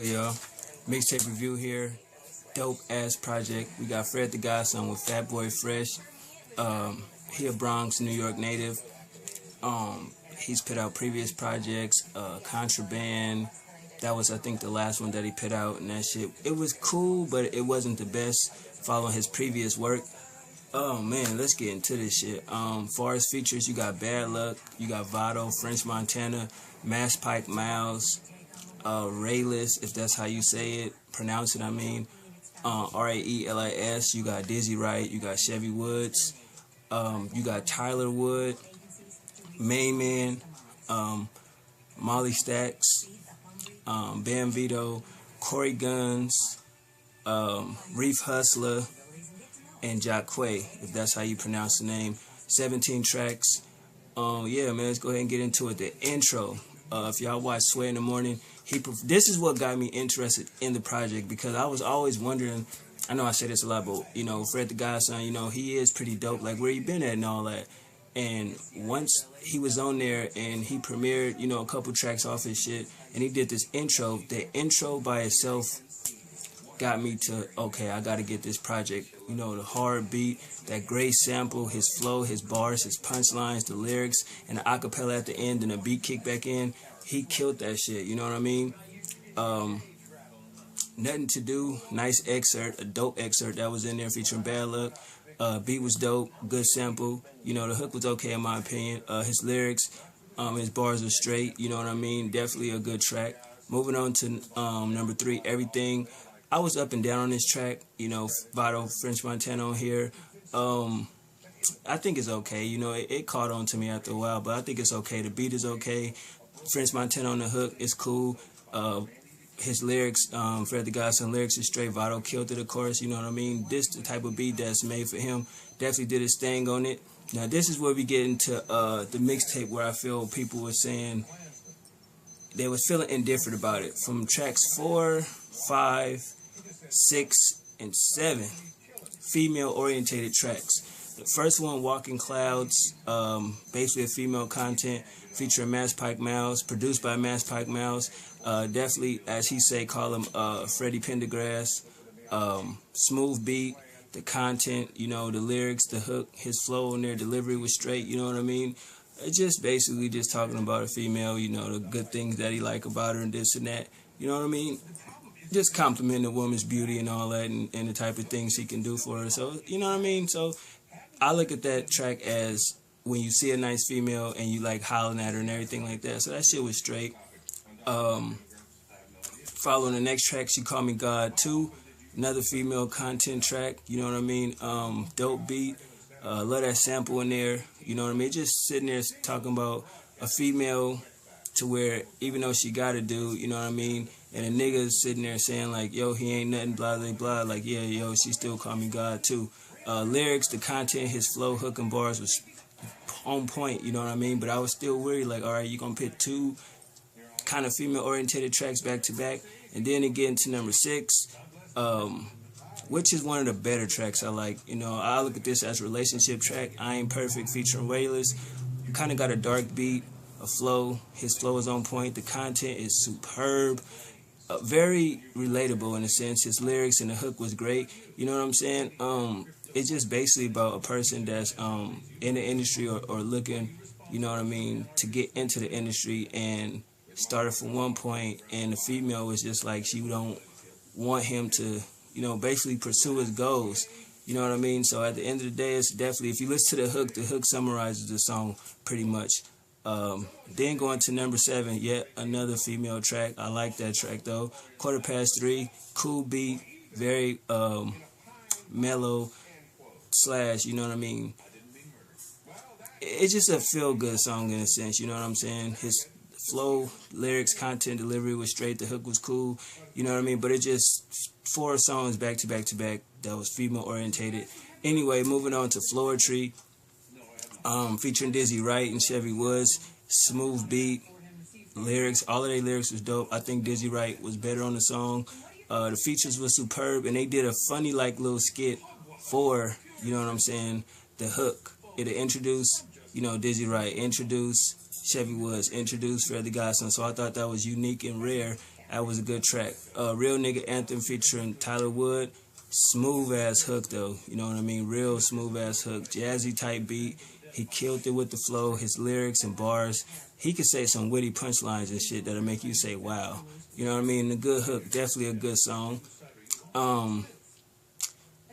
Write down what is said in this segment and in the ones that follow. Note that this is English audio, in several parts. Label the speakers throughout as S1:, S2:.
S1: Hey, y'all, mixtape review here. Dope ass project. We got Fred the Godson with Fat Boy Fresh. He a Bronx, New York native. He's put out previous projects, Contraband. That was, I think, the last one that he put out, and that shit. It was cool, but it wasn't the best. Following his previous work. Oh man, let's get into this shit. Far as features, you got Bad Luck, you got Vado, French Montana, Mass Pike Miles, Raylis, if that's how you say it, pronounce it, I mean. Raelis, you got Dizzy Wright, you got Chevy Woods, you got Tyler Wood, Main Man, Molly Stacks, Bam Vito, Corey Guns, Reef Hustler, and Jacque, if that's how you pronounce the name. 17 tracks. Yeah, man, let's go ahead and get into it. The intro. If y'all watch Sway in the Morning, this is what got me interested in the project, because I was always wondering. I know I say this a lot, but Fred the Godson, he is pretty dope. Like, where you been at and all that. And once he was on there and he premiered, a couple tracks off his shit, and he did this intro. The intro by itself got me to, okay, I gotta get this project. The hard beat, that great sample, his flow, his bars, his punchlines, the lyrics, and the acapella at the end, and the beat kick back in. He killed that shit, you know what I mean? Nothing to Do, nice excerpt, a dope excerpt that was in there featuring Bad Luck. Beat was dope, good sample. The hook was okay in my opinion. His lyrics, his bars are straight, you know what I mean? Definitely a good track. Moving on to number 3, Everything. I was up and down on this track, Vado, French Montana on here. I think it's okay, it caught on to me after a while, but I think it's okay. The beat is okay. French Montana on the hook is cool. His lyrics, Fred the Godson lyrics is straight. Vado killed it, of course, you know what I mean? This the type of beat that's made for him. Definitely did his thing on it. Now, this is where we get into the mixtape, where I feel people were saying they was feeling indifferent about it. From tracks 4, 5, 6, and 7, female-orientated tracks. The first one, Walking Clouds, basically a female content featuring Mass Pike Miles, produced by Mass Pike Miles. Definitely, as he say, call him Freddie Pendergrass. Smooth beat, the content, the lyrics, the hook, his flow and their delivery was straight, you know what I mean? It's just basically just talking about a female, the good things that he like about her and this and that, you know what I mean? Just compliment a woman's beauty and all that, and the type of things she can do for her. So, you know what I mean? So I look at that track as when you see a nice female and you like hollering at her and everything like that. So that shit was straight. Following the next track, She Called Me God 2, another female content track, you know what I mean? Dope beat. Love that sample in there, you know what I mean? Just sitting there talking about a female to where even though she got a dude, you know what I mean? And a nigga's sitting there saying like, yo, he ain't nothing, blah, blah, blah. Like, yeah, yo, she still call me God too. Lyrics, the content, his flow, hook, and bars was on point, you know what I mean? But I was still worried, like, all right, you gonna put 2 kind of female-oriented tracks back to back, and then it get into number 6, which is one of the better tracks I like. I look at this as a relationship track. I Ain't Perfect featuring Raylis. Kind of got a dark beat, a flow. His flow is on point. The content is superb. Very relatable in a sense. His lyrics and the hook was great. You know what I'm saying? It's just basically about a person that's in the industry or looking, you know what I mean, to get into the industry, and started from one point, and the female was just like, she don't want him to, basically pursue his goals. You know what I mean? So at the end of the day, it's definitely, if you listen to the hook summarizes the song pretty much. Then going to number 7, yet another female track. I like that track though. 3:15, cool beat, very mellow / you know what I mean? It's just a feel-good song in a sense, you know what I'm saying? His flow, lyrics, content, delivery was straight. The hook was cool, you know what I mean? But it just 4 songs back to back to back that was female-orientated. Anyway, moving on to Floetry. Featuring Dizzy Wright and Chevy Woods. Smooth beat, lyrics, all of their lyrics was dope. I think Dizzy Wright was better on the song. The features were superb, and they did a funny little skit for, you know what I'm saying, the hook. It'll introduce, Dizzy Wright, introduce Chevy Woods, introduce Fred the Godson. So I thought that was unique and rare, That was a good track. Real Nigga Anthem featuring Tyler Wood. Smooth ass hook though, you know what I mean? Real smooth ass hook, jazzy type beat. He killed it with the flow, his lyrics and bars. He could say some witty punchlines and shit that'll make you say wow. You know what I mean? A good hook, definitely a good song.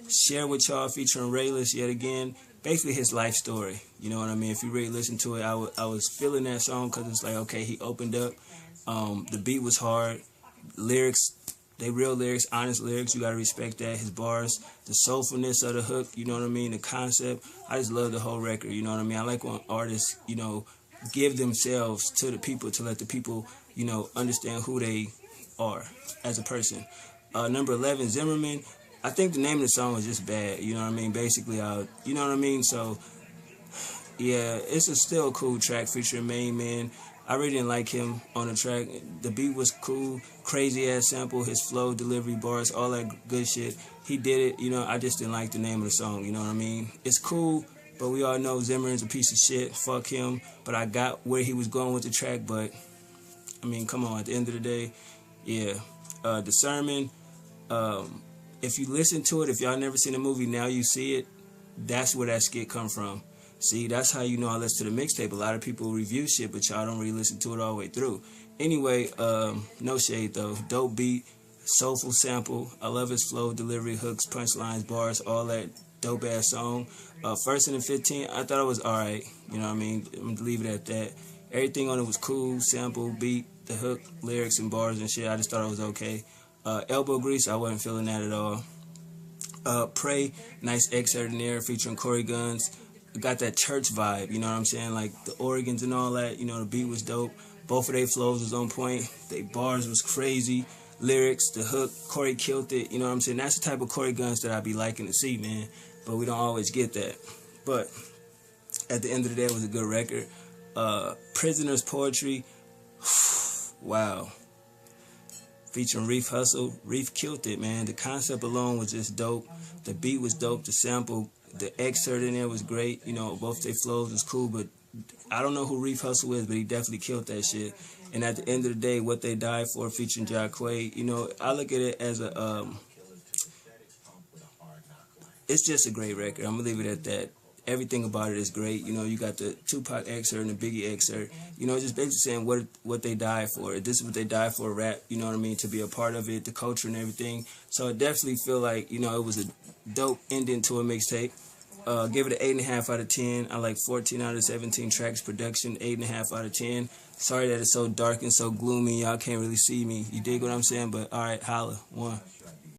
S1: Share with y'all featuring Rayless yet again. Basically his life story. You know what I mean? If you really listen to it, I was feeling that song because it's like, okay, he opened up. The beat was hard. Lyrics, they real lyrics, honest lyrics. You got to respect that. His bars, the soulfulness of the hook, you know what I mean? The concept. I just love the whole record, you know what I mean? I like when artists, you know, give themselves to the people to let the people, you know, understand who they are as a person. Number 11, Zimmerman. I think the name of the song was just bad, you know what I mean? Basically, you know what I mean? So, yeah, it's still a cool track featuring Main Man. I really didn't like him on the track. The beat was cool, crazy ass sample, his flow, delivery, bars, all that good shit. He did it, you know, I just didn't like the name of the song, you know what I mean? It's cool, but we all know Zimmerman's a piece of shit, fuck him. But I got where he was going with the track, but, I mean, come on, at the end of the day, yeah. The Sermon, if you listen to it, if y'all never seen the movie, now you see it, that's where that skit come from. See, that's how you know I listen to the mixtape. A lot of people review shit, but y'all don't really listen to it all the way through. Anyway, no shade though. Dope beat, soulful sample. I love his flow, delivery, hooks, punchlines, bars, all that dope ass song. First and 15, I thought it was alright. You know what I mean? I'm gonna leave it at that. Everything on it was cool, sample, beat, the hook, lyrics, and bars and shit. I just thought it was okay. Elbow Grease, I wasn't feeling that at all. Pray, nice excerpt in there featuring Corey Guns. Got that church vibe, you know what I'm saying? Like the organs and all that, you know, the beat was dope. Both of their flows was on point. They bars was crazy. Lyrics, the hook, Corey killed it, you know what I'm saying? That's the type of Corey Guns that I be liking to see, man. But we don't always get that. But at the end of the day, it was a good record. Prisoner's Poetry, wow. Featuring Reef Hustle. Reef killed it, man. The concept alone was just dope. The beat was dope. The sample, the excerpt in there was great. You know, both their flows was cool, but I don't know who Reef Hustle is, but he definitely killed that shit. And at the end of the day, What They Died For featuring Jacquay, you know, I look at it as a, it's just a great record. I'm going to leave it at that. Everything about it is great. You know, you got the Tupac excerpt and the Biggie excerpt. You know, just basically saying what they died for. This is what they died for, rap, you know what I mean, to be a part of it, the culture and everything. So I definitely feel like, you know, it was a dope ending to a mixtape. Give it an 8.5 out of 10. I like 14 out of 17 tracks. Production, 8.5 out of 10. Sorry that it's so dark and so gloomy. Y'all can't really see me. You dig what I'm saying? But all right, holla. One.